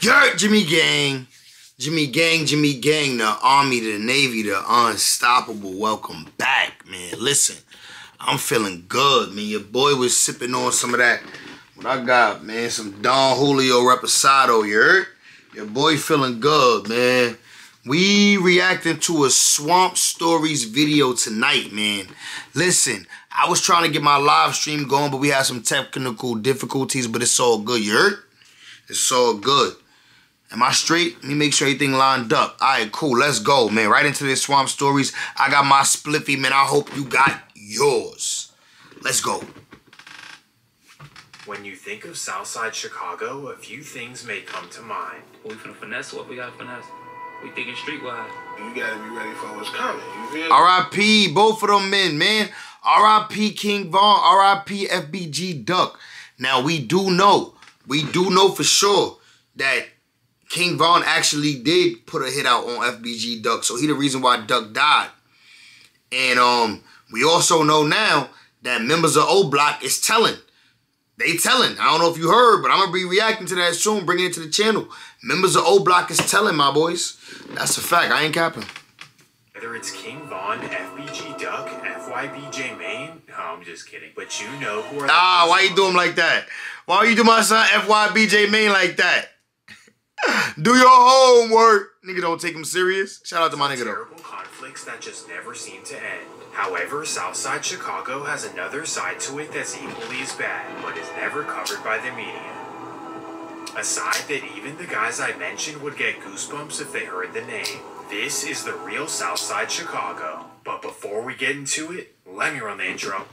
Gert, Jimmy Gang. Jimmy Gang, the Army, the Navy, the Unstoppable. Welcome back, man. Listen, I'm feeling good, man. Your boy was sipping on some of that. What I got, man? Some Don Julio Reposado, you heard? Your boy feeling good, man. We reacting to a Swamp Stories video tonight, man. Listen, I was trying to get my live stream going, but we had some technical difficulties, but it's all good, you heard? It's all good. Am I straight? Let me make sure everything lined up. All right, cool. Let's go, man. Right into this Swamp Stories. I got my spliffy, man. I hope you got yours. Let's go. When you think of Southside Chicago, a few things may come to mind. We finna finesse what we gotta finesse. We thinking streetwise. You gotta be ready for what's coming. You feel me? R.I.P. both of them men, man. R.I.P. King Von. R.I.P. FBG Duck. Now, we do know for sure that King Von actually did put a hit out on FBG Duck, so he the reason why Duck died. And we also know now that members of O Block is telling. They telling. I don't know if you heard, but I'm gonna be reacting to that soon, bringing it to the channel. Members of O Block is telling, my boys. That's a fact. I ain't capping. Whether it's King Von, FBG Duck, FYBJ Main, no, I'm just kidding. But you know who are the why you do him like that? Why you do my son FYBJ Main like that? Do your homework. Nigga, don't take him serious. Shout out to my nigga, though. Terrible conflicts that just never seem to end. However, Southside Chicago has another side to it that's equally as bad, but is never covered by the media. A side that even the guys I mentioned would get goosebumps if they heard the name. This is the real Southside Chicago. But before we get into it, let me run the intro.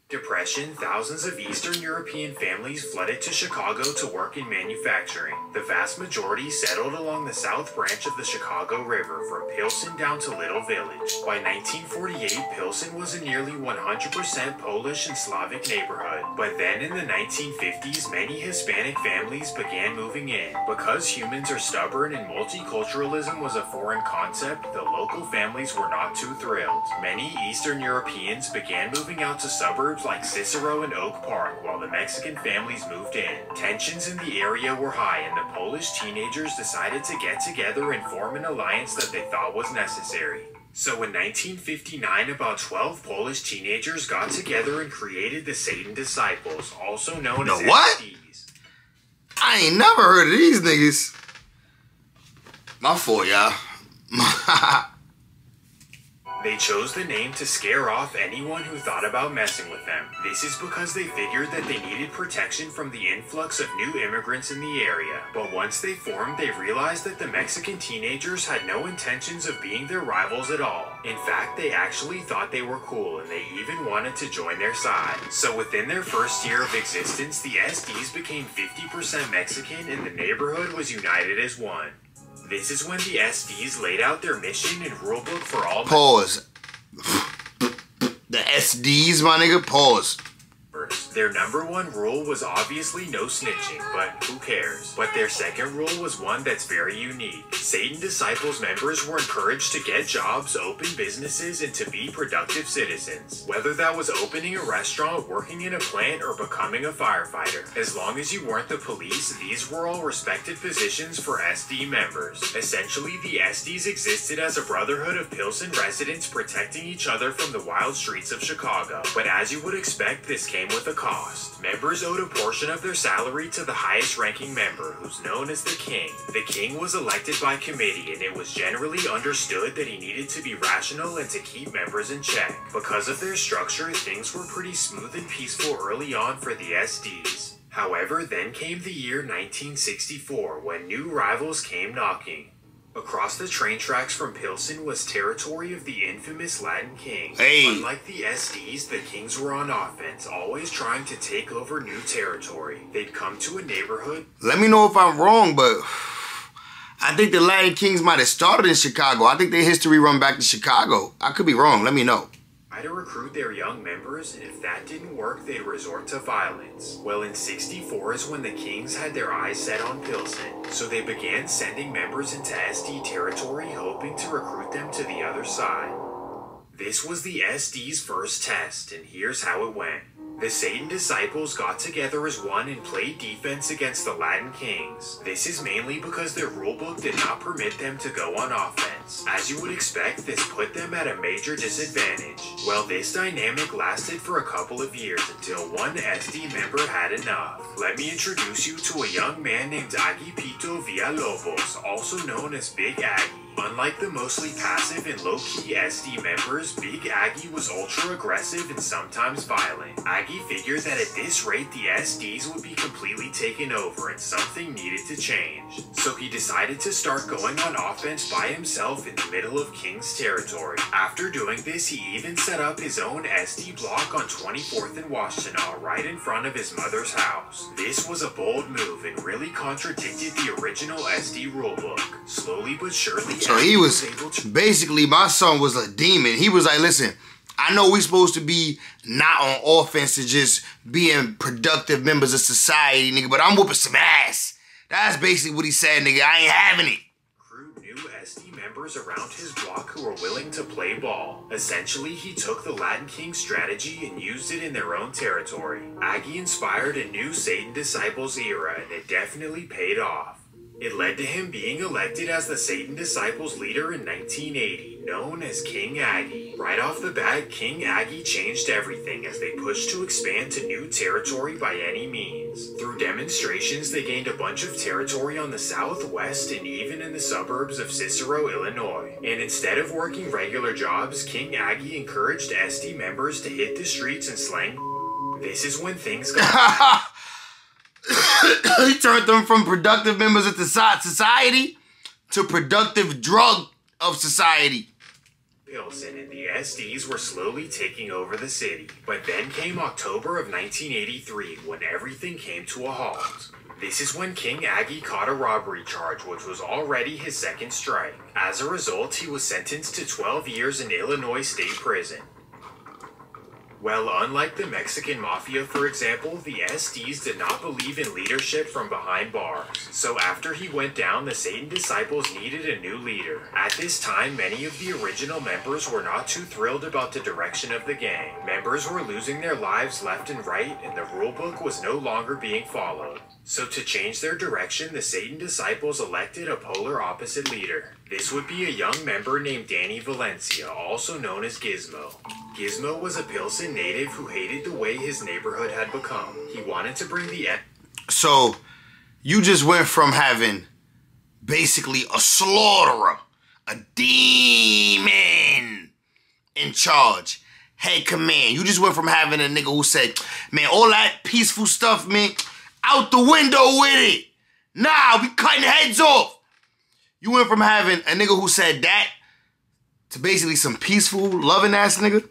Depression, thousands of Eastern European families flooded to Chicago to work in manufacturing. The vast majority settled along the south branch of the Chicago River, from Pilsen down to Little Village. By 1948, Pilsen was a nearly 100% Polish and Slavic neighborhood. But then in the 1950s, many Hispanic families began moving in. Because humans are stubborn and multiculturalism was a foreign concept, the local families were not too thrilled. Many Eastern Europeans began moving out to suburbs like Cicero and Oak Park, while the Mexican families moved in. Tensions in the area were high, and the Polish teenagers decided to get together and form an alliance that they thought was necessary. So in 1959, about 12 Polish teenagers got together and created the Satan Disciples, also known as SDs. I ain't never heard of these niggas. My fault, y'all. They chose the name to scare off anyone who thought about messing with them. This is because they figured that they needed protection from the influx of new immigrants in the area. But once they formed, they realized that the Mexican teenagers had no intentions of being their rivals at all. In fact, they actually thought they were cool, and they even wanted to join their side. So within their first year of existence, the SDs became 50% Mexican, and the neighborhood was united as one. This is when the SDs laid out their mission and rulebook for all. Pause. The SDs, my nigga. Pause. Their number one rule was obviously no snitching, but who cares? But their second rule was one that's very unique. Satan Disciples members were encouraged to get jobs, open businesses, and to be productive citizens. Whether that was opening a restaurant, working in a plant, or becoming a firefighter. As long as you weren't the police, these were all respected positions for SD members. Essentially, the SDs existed as a brotherhood of Pilsen residents protecting each other from the wild streets of Chicago. But as you would expect, this came with a cost. Members owed a portion of their salary to the highest ranking member, who's known as the King. The King was elected by committee, and it was generally understood that he needed to be rational and to keep members in check. Because of their structure, things were pretty smooth and peaceful early on for the SDs. However, then came the year 1964, when new rivals came knocking. Across the train tracks from Pilsen was territory of the infamous Latin King. Unlike the SDs, the Kings were on offense, always trying to take over new territory. They'd come to a neighborhood. Let me know if I'm wrong, but I think the Latin Kings might have started in Chicago. I think their history run back to Chicago. I could be wrong. Let me know. To recruit their young members, and if that didn't work, they'd resort to violence. Well, in '64 is when the Kings had their eyes set on Pilsen, so they began sending members into SD territory, hoping to recruit them to the other side. This was the SD's first test, and here's how it went. The Satan disciples got together as one and played defense against the Latin kings. This is mainly because their rulebook did not permit them to go on offense. As you would expect, this put them at a major disadvantage. Well, this dynamic lasted for a couple of years until one SD member had enough. Let me introduce you to a young man named Agipito Villalobos, also known as Big Aggie. Unlike the mostly passive and low-key SD members, Big Aggie was ultra-aggressive and sometimes violent. Aggie figured that at this rate the SDs would be completely taken over and something needed to change. So he decided to start going on offense by himself in the middle of King's territory. After doing this, he even set up his own SD block on 24th and Washtenaw right in front of his mother's house. This was a bold move and really contradicted the original SD rulebook. Slowly but surely, so he was basically, my son was a demon. He was like, listen, I know we supposed to be not on offense and just being productive members of society, nigga, but I'm whooping some ass. That's basically what he said, nigga. I ain't having it. Recruit new SD members around his block who were willing to play ball. Essentially, he took the Latin King strategy and used it in their own territory. Aggie inspired a new Satan Disciples era, and it definitely paid off. It led to him being elected as the Satan Disciples leader in 1980, known as King Aggie. Right off the bat, King Aggie changed everything as they pushed to expand to new territory by any means. Through demonstrations, they gained a bunch of territory on the southwest and even in the suburbs of Cicero, Illinois. And instead of working regular jobs, King Aggie encouraged SD members to hit the streets and slang. This is when things got... He turned them from productive members of the society to productive drug of society. Pilsen and the SDs were slowly taking over the city. But then came October of 1983 when everything came to a halt. This is when King Aggie caught a robbery charge, which was already his second strike. As a result, he was sentenced to 12 years in Illinois State Prison. Well, unlike the Mexican Mafia, for example, the SDs did not believe in leadership from behind bars. So after he went down, the Satan Disciples needed a new leader. At this time, many of the original members were not too thrilled about the direction of the gang. Members were losing their lives left and right, and the rulebook was no longer being followed. So to change their direction, the Satan Disciples elected a polar opposite leader. This would be a young member named Danny Valencia, also known as Gizmo. Gizmo was a Pilsen native who hated the way his neighborhood had become. He wanted to bring the... So, you just went from having basically a slaughterer, a demon in charge, head command. You just went from having a nigga who said, man, all that peaceful stuff, man, out the window with it. Nah, we cutting heads off. You went from having a nigga who said that to basically some peaceful, loving ass nigga.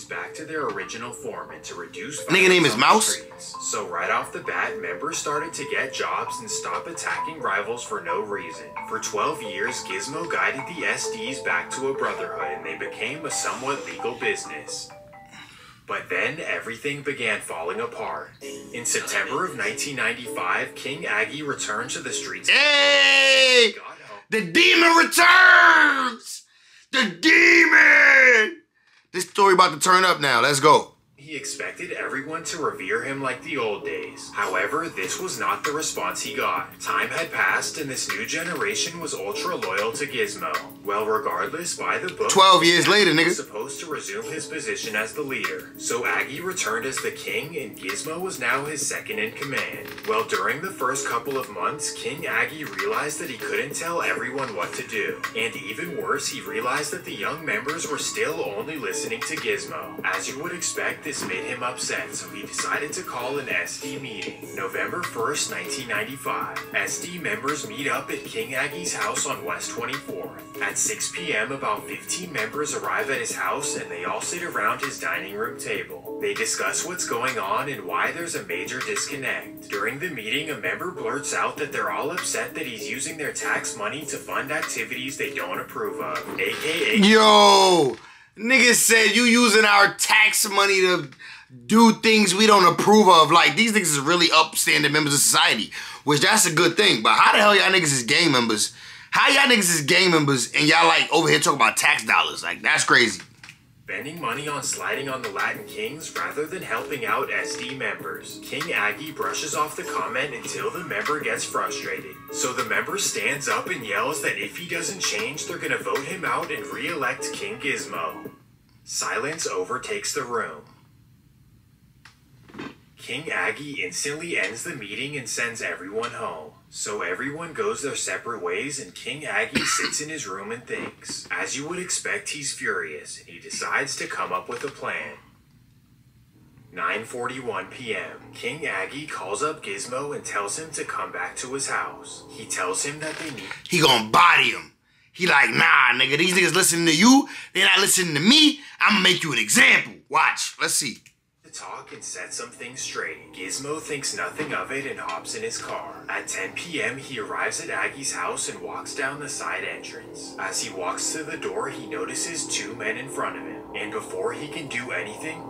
Back to their original form and to reduce nigga name is Mouse. So right off the bat, members started to get jobs and stop attacking rivals for no reason. For 12 years, Gizmo guided the SDs back to a brotherhood and they became a somewhat legal business. But then everything began falling apart. In September of 1995, King Aggie returned to the streets. Hey! The demon returns! The demon! This story about to turn up now. Let's go. He expected everyone to revere him like the old days. However, this was not the response he got. Time had passed and this new generation was ultra loyal to Gizmo. Well, regardless, by the book, 12 years later, nigga, was supposed to resume his position as the leader. So Aggie returned as the king and Gizmo was now his second in command. Well, during the first couple of months, King Aggie realized that he couldn't tell everyone what to do. And even worse, he realized that the young members were still only listening to Gizmo. As you would expect, this made him upset, so he decided to call an SD meeting. November 1st, 1995. SD members meet up at King Aggie's house on West 24th. At 6 p.m., about 15 members arrive at his house and they all sit around his dining room table. They discuss what's going on and why there's a major disconnect. During the meeting, a member blurts out that they're all upset that he's using their tax money to fund activities they don't approve of, aka... Yo! Niggas said you using our tax money to do things we don't approve of. Like, these niggas is really upstanding members of society, which that's a good thing. But how the hell y'all niggas is gang members? How y'all niggas is gang members and y'all like over here talking about tax dollars? Like, that's crazy. spending money on sliding on the Latin Kings rather than helping out SD members. King Aggie brushes off the comment until the member gets frustrated. So the member stands up and yells that if he doesn't change, they're gonna vote him out and re-elect King Gizmo. Silence overtakes the room. King Aggie instantly ends the meeting and sends everyone home. So everyone goes their separate ways and King Aggie sits in his room and thinks. As you would expect, he's furious and he decides to come up with a plan. 9:41 p.m. King Aggie calls up Gizmo and tells him to come back to his house. He tells him that they need... He gonna body him. He like, nah, nigga, these niggas listening to you. They not listening to me. I'm gonna make you an example. Watch. Let's see. Talk and set some things straight. Gizmo thinks nothing of it and hops in his car. At 10 p.m. he arrives at Aggie's house and walks down the side entrance. As he walks to the door, he notices two men in front of him. And before he can do anything...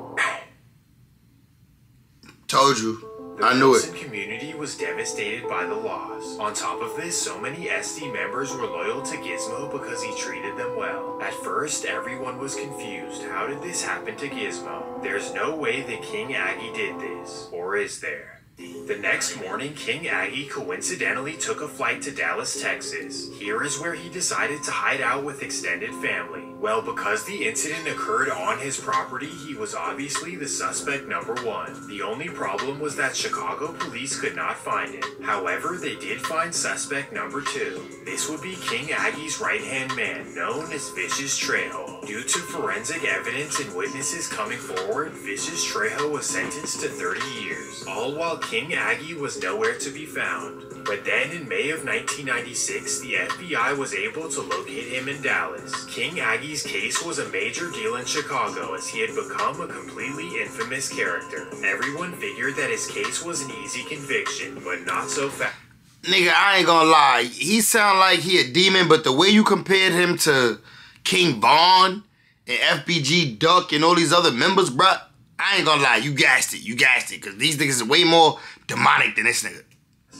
Told you. The I knew Wilson it. community was devastated by the loss. On top of this, so many SD members were loyal to Gizmo because he treated them well. At first, everyone was confused. How did this happen to Gizmo? There's no way that King Aggie did this. Or is there? The next morning, King Aggie coincidentally took a flight to Dallas, Texas. Here is where he decided to hide out with extended family. Well, because the incident occurred on his property, he was obviously the suspect number one. The only problem was that Chicago police could not find him. However, they did find suspect number two. This would be King Aggie's right-hand man, known as Vicious Trejo. Due to forensic evidence and witnesses coming forward, Vicious Trejo was sentenced to 30 years, all while King Aggie was nowhere to be found. But then in May of 1996, the FBI was able to locate him in Dallas. King Aggie's case was a major deal in Chicago as he had become a completely infamous character. Everyone figured that his case was an easy conviction, but not so fast. Nigga, I ain't gonna lie. He sound like he a demon, but the way you compared him to King Vaughn and FBG Duck and all these other members, bruh, I ain't gonna lie. You gassed it. You gassed it. Because these niggas are way more demonic than this nigga.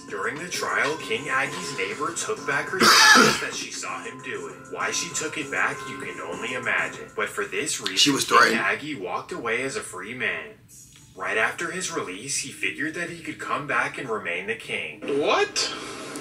During the trial, King Aggie's neighbor took back her statement that she saw him do it. Why she took it back, you can only imagine. But for this reason, She was threatened. King Aggie walked away as a free man. Right after his release, he figured that he could come back and remain the king. What?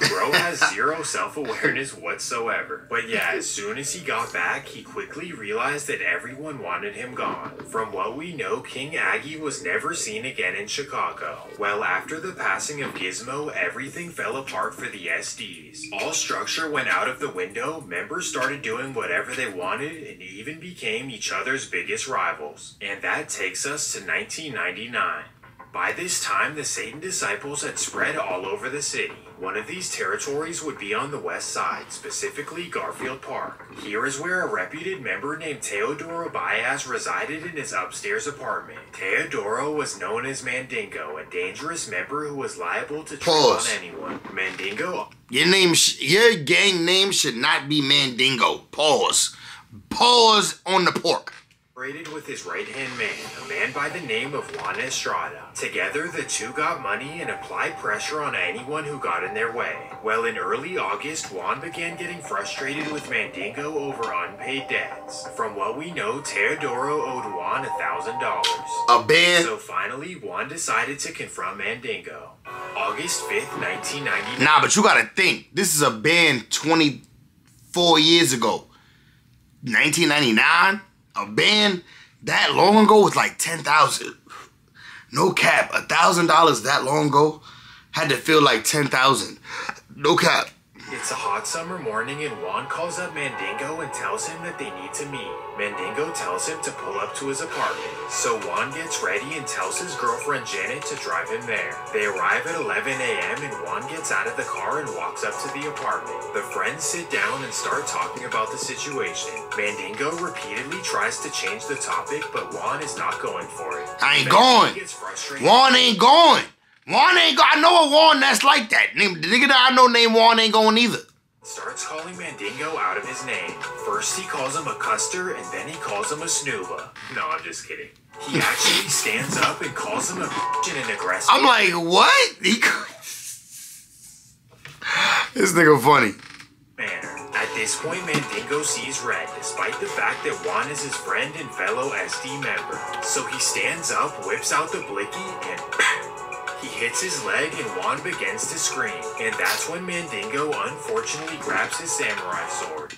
Bro has zero self-awareness whatsoever. But yeah, as soon as he got back, he quickly realized that everyone wanted him gone. From what we know, King Aggie was never seen again in Chicago. Well, after the passing of Gizmo, everything fell apart for the SDs. All structure went out of the window, members started doing whatever they wanted, and even became each other's biggest rivals. And that takes us to 1999. By this time, the Satan disciples had spread all over the city. One of these territories would be on the west side, specifically Garfield Park. Here is where a reputed member named Teodoro Baez resided in his upstairs apartment. Teodoro was known as Mandingo, a dangerous member who was liable to trip on anyone. Mandingo... Your gang name should not be Mandingo. Pause. Pause on the pork. Operated with his right-hand man, a man by the name of Juan Estrada. Together, the two got money and applied pressure on anyone who got in their way. Well, in early August, Juan began getting frustrated with Mandingo over unpaid debts. From what we know, Teodoro owed Juan $1,000. A band? So finally, Juan decided to confront Mandingo. August 5th, 1999. Nah, but you gotta think. This is a band 24 years ago. 1999? A band that long ago was like 10,000. No cap. $1,000 that long ago had to feel like 10,000. No cap. It's a hot summer morning and Juan calls up Mandingo and tells him that they need to meet. Mandingo tells him to pull up to his apartment. So Juan gets ready and tells his girlfriend Janet to drive him there. They arrive at 11 a.m. and Juan gets out of the car and walks up to the apartment. The friends sit down and start talking about the situation. Mandingo repeatedly tries to change the topic, but Juan is not going for it. I ain't going. Juan ain't going. Juan ain't going. I know a Juan that's like that. The nigga that I know named Juan ain't going either. Starts calling Mandingo out of his name. First he calls him a Custer, and then he calls him a Snooba. No, I'm just kidding. He actually stands up and calls him a bitch and an aggressive. I'm like, what? This nigga funny. Manner. At At this point, Mandingo sees red, despite the fact that Juan is his friend and fellow SD member. So he stands up, whips out the blicky, and he hits his leg and Juan begins to scream. And that's when Mandingo unfortunately grabs his samurai sword.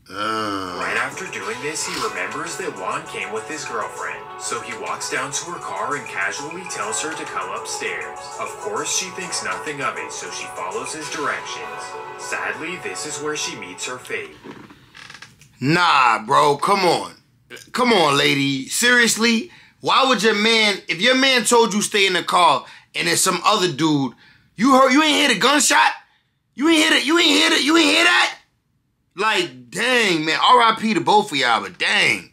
Right after doing this, he remembers that Juan came with his girlfriend. So he walks down to her car and casually tells her to come upstairs. Of course, she thinks nothing of it, so she follows his directions. Sadly, this is where she meets her fate. Nah, bro, come on. Come on, lady. Seriously? Why would your man, if your man told you stay in the car and there's some other dude, you ain't hear the gunshot? You ain't hear that? Like, dang, man, R.I.P. to both of y'all, but dang.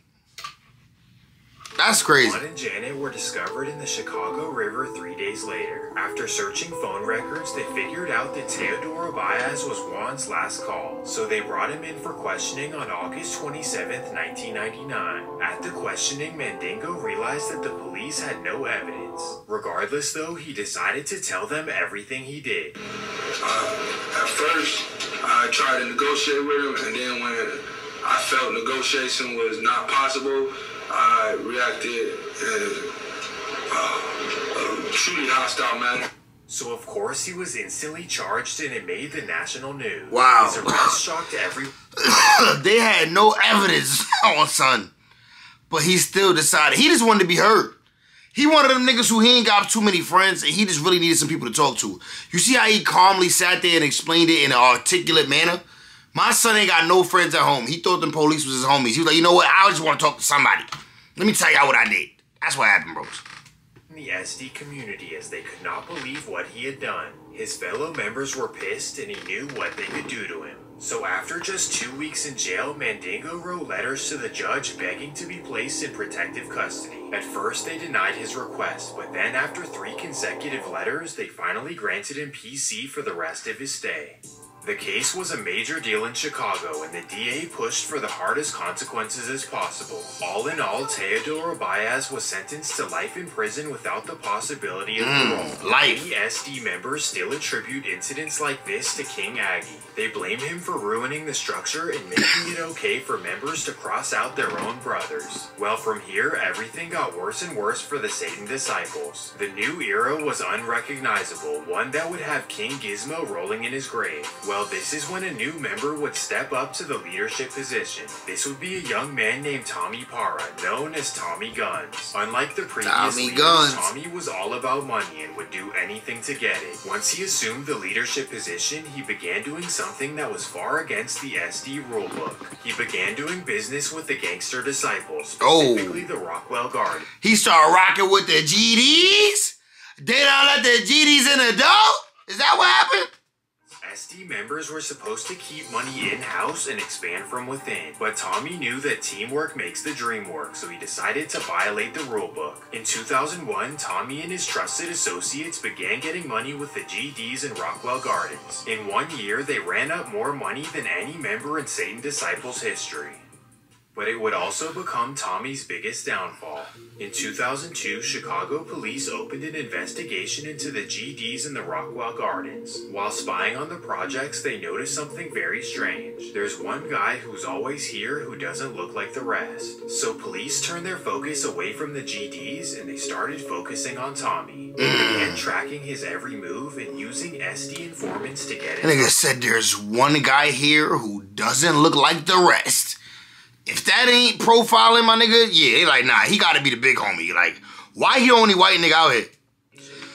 That's crazy. Juan and Janet were discovered in the Chicago River 3 days later. After searching phone records, they figured out that Teodoro Baez was Juan's last call, so they brought him in for questioning on August 27th, 1999. At the questioning, Mandingo realized that the police had no evidence. Regardless, though, he decided to tell them everything he did. At first, I tried to negotiate with him, and then when I felt negotiation was not possible, I reacted in a truly hostile manner. So of course he was instantly charged and it made the national news. Wow. His arrest shocked everyone. They had no evidence on son. But he still decided. He just wanted to be heard. He one of them niggas who he ain't got too many friends and he just really needed some people to talk to. You see how he calmly sat there and explained it in an articulate manner? My son ain't got no friends at home. He thought them police was his homies. He was like, you know what? I just want to talk to somebody. Let me tell y'all what I did. That's what happened, bros. The SD community, as they could not believe what he had done. His fellow members were pissed and he knew what they could do to him. So after just 2 weeks in jail, Mandingo wrote letters to the judge begging to be placed in protective custody. At first they denied his request, but then after 3 consecutive letters, they finally granted him PC for the rest of his stay. The case was a major deal in Chicago, and the DA pushed for the hardest consequences as possible. All in all, Teodoro Baez was sentenced to life in prison without the possibility of parole. Life. Many SD members still attribute incidents like this to King Aggie. They blame him for ruining the structure and making it okay for members to cross out their own brothers. Well, from here, everything got worse and worse for the Satan disciples. The new era was unrecognizable, one that would have King Gizmo rolling in his grave. Well, this is when a new member would step up to the leadership position. This would be a young man named Tommy Parra, known as Tommy Guns. Unlike the previous leaders, Tommy was all about money and would do anything to get it. Once he assumed the leadership position, he began doing something that was far against the SD rulebook. He began doing business with the gangster disciples, specifically the Rockwell Guard. He started rocking with the GDs? They don't let the GDs in the dough? Is that what happened? SD members were supposed to keep money in-house and expand from within, but Tommy knew that teamwork makes the dream work, so he decided to violate the rulebook. In 2001, Tommy and his trusted associates began getting money with the GDs and Rockwell Gardens. In 1 year, they ran up more money than any member in Satan Disciples history. But it would also become Tommy's biggest downfall. In 2002, Chicago police opened an investigation into the GDs in the Rockwell Gardens. While spying on the projects, they noticed something very strange. There's one guy who's always here who doesn't look like the rest. So police turned their focus away from the GDs and they started focusing on Tommy. They began tracking his every move and using SD informants to get it. Nigga said there's one guy here who doesn't look like the rest. If that ain't profiling my nigga, yeah, they like, nah, he gotta be the big homie. Like, why he the only white nigga out here?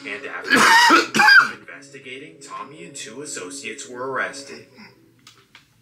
And after investigating, Tommy and 2 associates were arrested.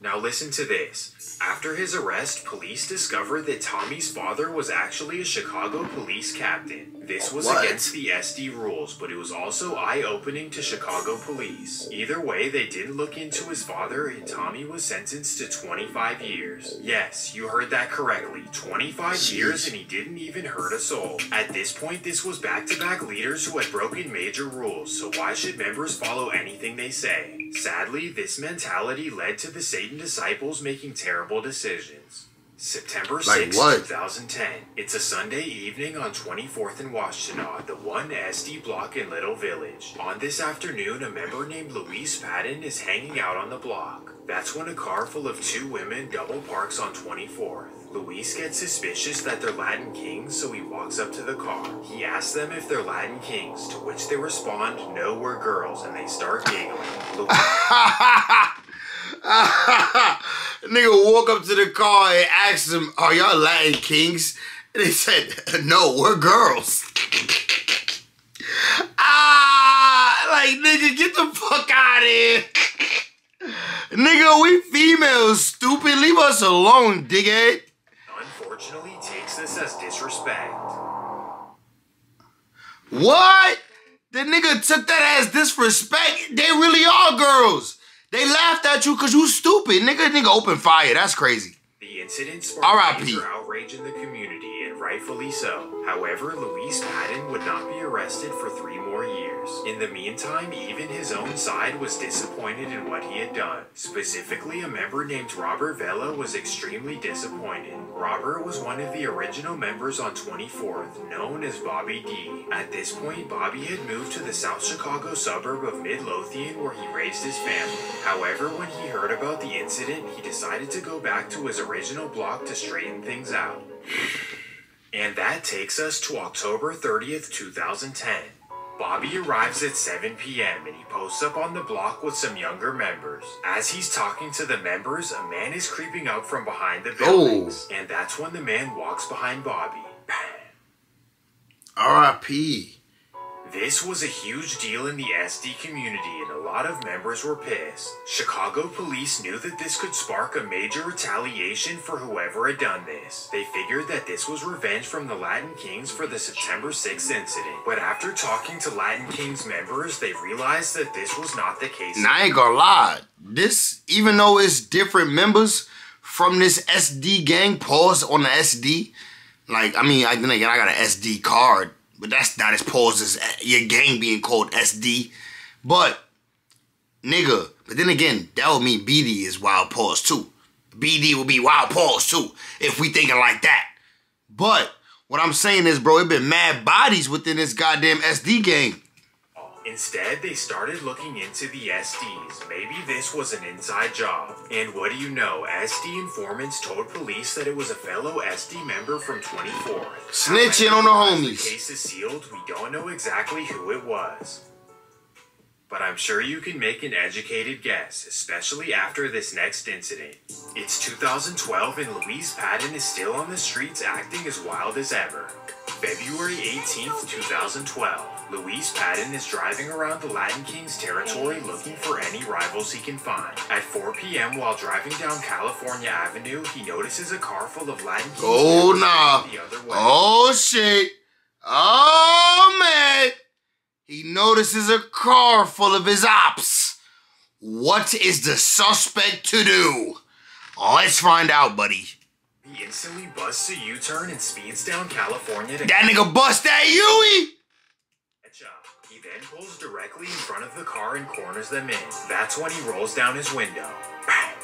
Now listen to this. After his arrest, police discovered that Tommy's father was actually a Chicago police captain. This was against the SD rules, but it was also eye-opening to Chicago police. Either way, they didn't look into his father, and Tommy was sentenced to 25 years. Yes, you heard that correctly. 25 years, and he didn't even hurt a soul. At this point, this was back-to-back leaders who had broken major rules, so why should members follow anything they say? Sadly, this mentality led to the Satan disciples making terrible decisions. September Like 6, what? 2010. It's a Sunday evening on 24th and Washtenaw, the 1 SD block in Little Village. On this afternoon, a member named Louise Patton is hanging out on the block. That's when a car full of 2 women double parks on 24th. Luis gets suspicious that they're Latin kings, so he walks up to the car. He asks them if they're Latin kings, to which they respond, "No, we're girls," and they start giggling. Nigga walk up to the car and ask them, "Are y'all Latin kings?" And they said, "No, we're girls." Like, nigga, get the fuck out of here. Nigga, we females, stupid. Leave us alone, dickhead. Unfortunately, takes this as disrespect. What? The nigga took that as disrespect. They really are girls. They laughed at you because you stupid. Nigga open fire. That's crazy. The incident sparked R.I.P. major outrage in the community, and rightfully so. However, Louise Patton would not be arrested for 3 more years. In the meantime, even his own side was disappointed in what he had done. Specifically, a member named Robert Vela was extremely disappointed. Robert was one of the original members on 24th, known as Bobby D. At this point, Bobby had moved to the South Chicago suburb of Midlothian, where he raised his family. However, when he heard about the incident, he decided to go back to his original block to straighten things out. And that takes us to October 30th, 2010. Bobby arrives at 7 p.m. and he posts up on the block with some younger members. As he's talking to the members, a man is creeping up from behind the buildings. And that's when the man walks behind Bobby. R.I.P. This was a huge deal in the SD community, and a lot of members were pissed. Chicago police knew that this could spark a major retaliation for whoever had done this. They figured that this was revenge from the Latin Kings for the September 6th incident. But after talking to Latin Kings members, they realized that this was not the case. Now, I ain't gonna lie. This, even though it's different members from this SD gang, pause on the SD. Like, I mean, then again, I got an SD card. But that's not as paused as your gang being called SD. But, nigga, but then again, that would mean BD is wild pause too. BD will be wild pause too, if we thinking like that. But, what I'm saying is, bro, it been mad bodies within this goddamn SD gang. Instead, they started looking into the SDs. Maybe this was an inside job. And what do you know? SD informants told police that it was a fellow SD member from 24th. Snitching on the homies. The case is sealed. We don't know exactly who it was. But I'm sure you can make an educated guess, especially after this next incident. It's 2012 and Louise Patton is still on the streets acting as wild as ever. February 18th, 2012. Louise Patton is driving around the Latin Kings territory looking for any rivals he can find. At 4 p.m. while driving down California Avenue, he notices a car full of Latin Kings the other way. Oh, shit. Oh, man. He notices a car full of his ops. What is the suspect to do? Let's find out, buddy. He instantly busts a U-turn and speeds down California to... That nigga bust that Yui! He then pulls directly in front of the car and corners them in. That's when he rolls down his window. Bang!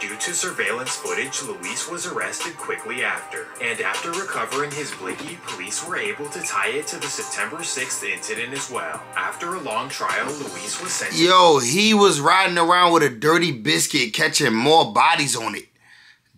Due to surveillance footage, Luis was arrested quickly after. And after recovering his blicky, police were able to tie it to the September 6th incident as well. After a long trial, Luis was sentenced... Yo, he was riding around with a dirty biscuit catching more bodies on it.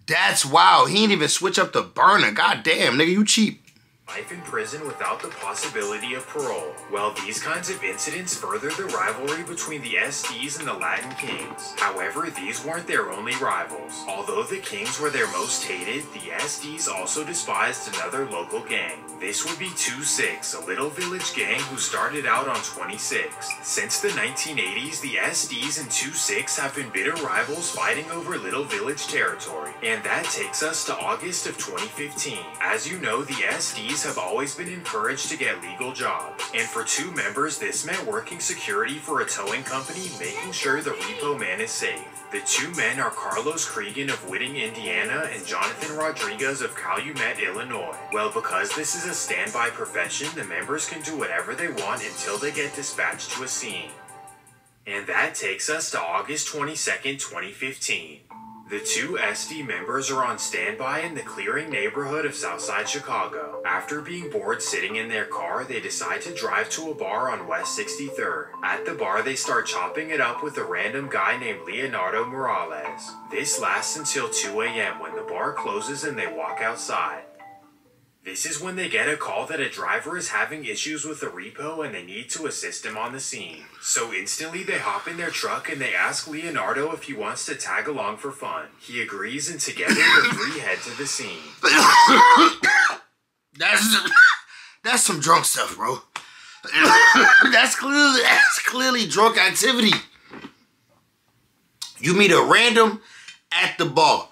That's wild. He ain't even switch up the burner. God damn, nigga, you cheap. Life in prison without the possibility of parole. Well, these kinds of incidents further the rivalry between the SDs and the Latin Kings. However, these weren't their only rivals. Although the Kings were their most hated, the SDs also despised another local gang. This would be 2-6, a little village gang who started out on 26th. Since the 1980s, the SDs and 2-6 have been bitter rivals fighting over little village territory. And that takes us to August of 2015. As you know, the SDs have always been encouraged to get legal jobs, and for 2 members this meant working security for a towing company, making sure the repo man is safe. The 2 men are Carlos Cregan of Whitting, Indiana, and Jonathan Rodriguez of Calumet, Illinois. Well, because this is a standby profession, the members can do whatever they want until they get dispatched to a scene. And that takes us to August 22nd, 2015. The two SD members are on standby in the Clearing neighborhood of Southside Chicago. After being bored sitting in their car, they decide to drive to a bar on West 63rd. At the bar, they start chopping it up with a random guy named Leonardo Morales. This lasts until 2 a.m. when the bar closes and they walk outside. This is when they get a call that a driver is having issues with a repo and they need to assist him on the scene. So instantly they hop in their truck and they ask Leonardo if he wants to tag along for fun. He agrees and together the three head to the scene. That's some drunk stuff, bro. That's clearly drunk activity. You meet a random at the bar.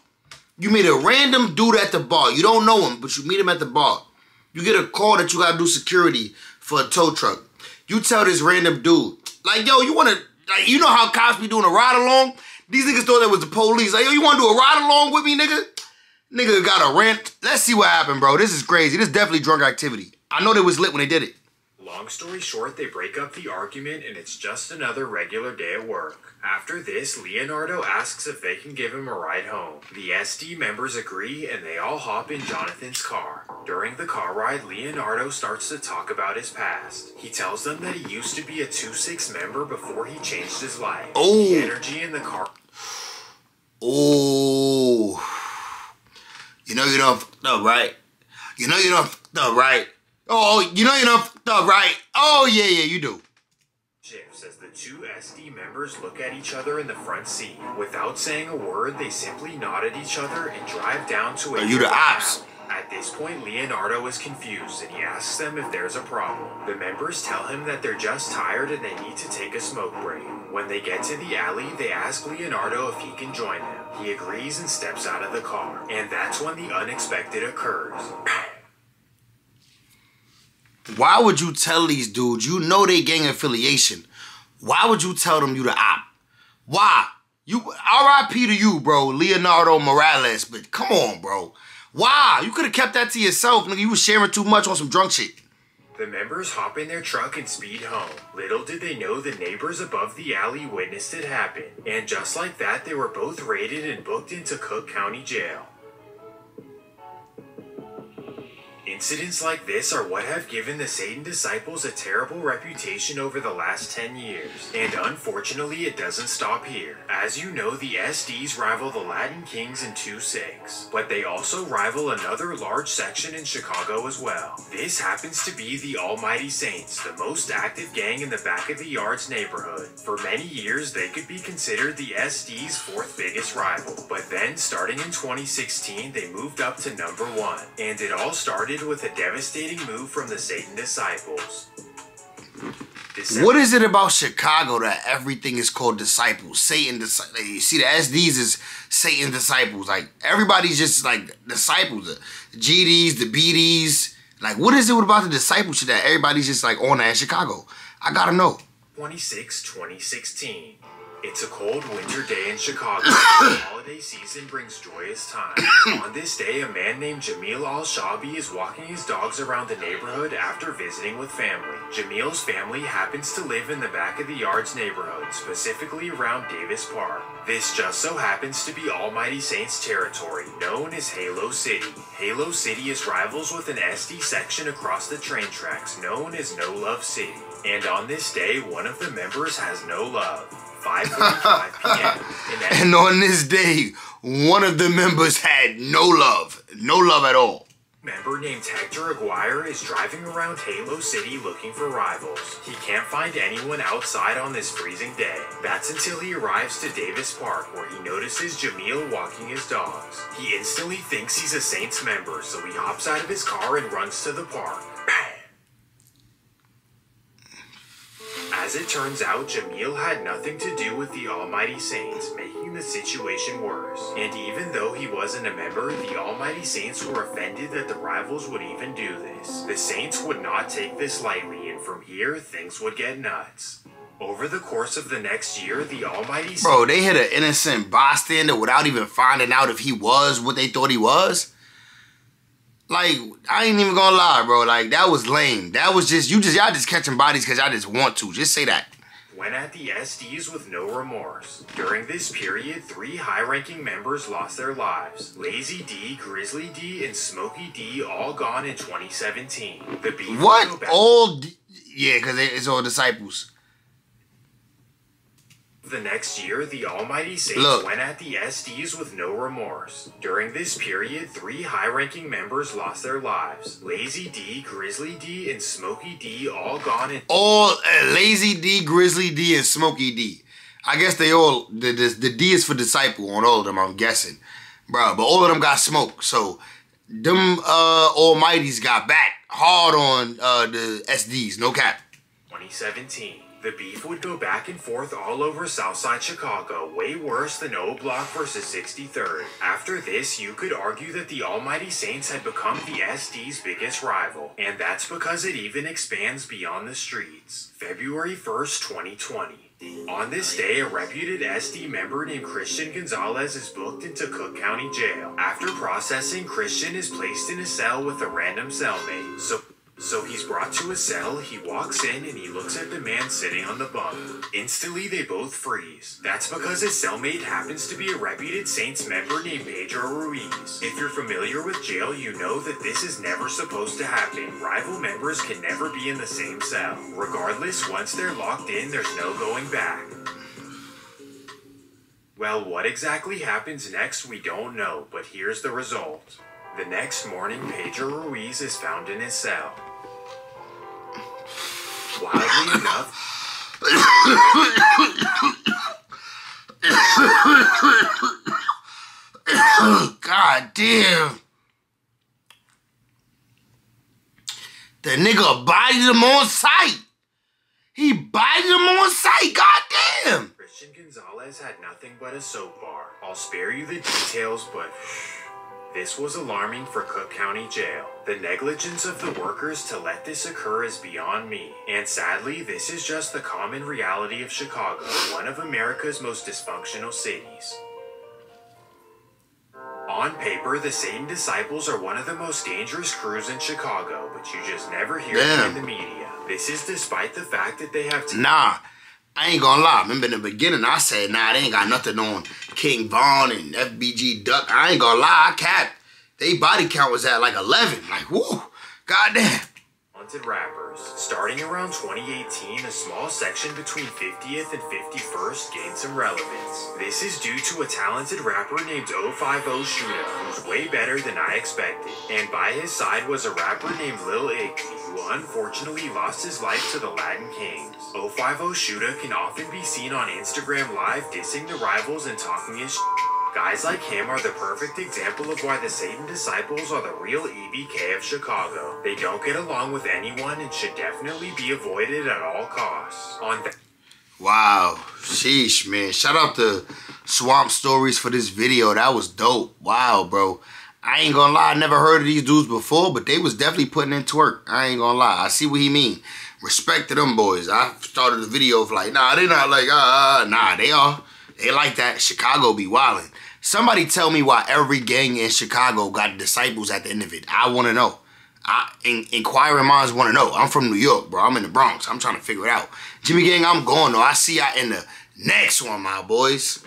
You meet a random dude at the bar. You don't know him, but you meet him at the bar. You get a call that you gotta do security for a tow truck. You tell this random dude, like, yo, you wanna, like, you know how cops be doing a ride along? These niggas thought that was the police. Like, yo, you wanna do a ride along with me, nigga? Nigga got a rant. Let's see what happened, bro. This is crazy. This is definitely drunk activity. I know they was lit when they did it. Long story short, they break up the argument and it's just another regular day at work. After this, Leonardo asks if they can give him a ride home. The SD members agree and they all hop in Jonathan's car. During the car ride, Leonardo starts to talk about his past. He tells them that he used to be a 2-6 member before he changed his life. Oh. The energy in the car. Oh. You know you done fucked up, right? You know you done fucked up, right? Oh, you know you done fucked up, right? Oh, yeah, you do. Shifts as the two SD members look at each other in the front seat. Without saying a word, they simply nod at each other and drive down to a... Are you the ops? alley. At this point, Leonardo is confused and he asks them if there's a problem. The members tell him that they're just tired and they need to take a smoke break. When they get to the alley, they ask Leonardo if he can join them. He agrees and steps out of the car. And that's when the unexpected occurs. Why would you tell these dudes, you know they gang affiliation, why would you tell them you the op? Why? You R.I.P. to you, bro, Leonardo Morales, but come on, bro. Why? You could have kept that to yourself, nigga. You was sharing too much on some drunk shit. The members hop in their truck and speed home. Little did they know the neighbors above the alley witnessed it happen. And just like that, they were both raided and booked into Cook County Jail. Incidents like this are what have given the Satan Disciples a terrible reputation over the last 10 years. And unfortunately, it doesn't stop here. As you know, the SDs rival the Latin Kings in 2-6, but they also rival another large section in Chicago as well. This happens to be the Almighty Saints, the most active gang in the back of the yards neighborhood. For many years, they could be considered the SD's fourth biggest rival. But then, starting in 2016, they moved up to number 1. And it all started with a devastating move from the Satan Disciples. What is it about Chicago that everything is called disciples? Satan disciples. You see, the SDs is Satan disciples. Like, everybody's just like disciples. The GDs, the BDs. Like, what is it about the discipleship that everybody's just like on that in Chicago? I gotta know. 2016. It's a cold winter day in Chicago. The holiday season brings joyous times. On this day, a man named Jamil Al-Shabi is walking his dogs around the neighborhood after visiting with family. Jamil's family happens to live in the back of the yards neighborhood, specifically around Davis Park. This just so happens to be Almighty Saints territory, known as Halo City. Halo City is rivals with an SD section across the train tracks, known as No Love City. And on this day, one of the members has no love. 5:45 p.m. And on this day, one of the members had no love at all. Member named Hector Aguirre is driving around Halo City looking for rivals. He can't find anyone outside on this freezing day. That's until he arrives to Davis Park, where he notices Jamil walking his dogs. He instantly thinks he's a Saints member, so he hops out of his car and runs to the park. Bang! As it turns out, Jamil had nothing to do with the Almighty Saints, making the situation worse. And even though he wasn't a member, the Almighty Saints were offended that the rivals would even do this. The Saints would not take this lightly, and from here, things would get nuts. Over the course of the next year, the Almighty Saints... Bro, they hit an innocent bystander without even finding out if he was what they thought he was? Like, I ain't even gonna lie, bro. Like, that was lame. That was just, y'all just catching bodies because y'all just want to. Just say that. went at the SDs with no remorse. During this period, 3 high-ranking members lost their lives. Lazy D, Grizzly D, and Smokey D all gone in 2017. The beef What? All... Yeah, because it's all disciples. The next year, the Almighty Saints went at the SDs with no remorse. During this period, 3 high-ranking members lost their lives. Lazy D, Grizzly D, and Smokey D all gone in... All Lazy D, Grizzly D, and Smokey D. I guess they all... The D is for disciple on all of them, I'm guessing. Bro, but all of them got smoked. So, them Almighties got back hard on the SDs. No cap. 2017. The beef would go back and forth all over Southside Chicago, way worse than O Block versus 63rd. After this, you could argue that the Almighty Saints had become the SD's biggest rival, and that's because it even expands beyond the streets. February 1st, 2020. On this day, a reputed SD member named Christian Gonzalez is booked into Cook County Jail. After processing, Christian is placed in a cell with a random cellmate. So he's brought to a cell, he walks in, and he looks at the man sitting on the bunk. Instantly, they both freeze. That's because his cellmate happens to be a reputed Saints member named Pedro Ruiz. If you're familiar with jail, you know that this is never supposed to happen. Rival members can never be in the same cell. Regardless, once they're locked in, there's no going back. Well, what exactly happens next, we don't know, but here's the result. The next morning, Pedro Ruiz is found in his cell. Wildly enough, God damn. The nigga bodied him on sight. He bodied him on sight. God damn. Christian Gonzalez had nothing but a soap bar. I'll spare you the details, but this was alarming for Cook County Jail. The negligence of the workers to let this occur is beyond me. And sadly, this is just the common reality of Chicago, one of America's most dysfunctional cities. On paper, the Satan Disciples are one of the most dangerous crews in Chicago, but you just never hear them in the media. This is despite the fact that they have... Nah, I ain't gonna lie. Remember in the beginning, I said, nah, they ain't got nothing on King Von and FBG Duck. I ain't gonna lie, I capped. They body count was at like 11. Like, whoo, goddamn. Haunted rappers. Starting around 2018, a small section between 50th and 51st gained some relevance. This is due to a talented rapper named 050 Shooter, who's way better than I expected. And by his side was a rapper named Lil Igby, who unfortunately lost his life to the Latin Kings. 050 Shooter can often be seen on Instagram Live dissing the rivals and talking his shit. Guys like him are the perfect example of why the Satan Disciples are the real EBK of Chicago. They don't get along with anyone and should definitely be avoided at all costs. Wow, sheesh, man. Shout out to Swamp Stories for this video. That was dope. Wow, bro. I ain't gonna lie, I never heard of these dudes before, but they was definitely putting in work. I ain't gonna lie. I see what he mean. Respect to them boys. I started the video of like, nah, they not like, nah, they are. They like that. Chicago be wildin'. Somebody tell me why every gang in Chicago got disciples at the end of it. I want to know. Inquiring minds want to know. I'm from New York, bro. I'm in the Bronx. I'm trying to figure it out. Jimmy Gang, I'm going, though. I see y'all in the next one, my boys.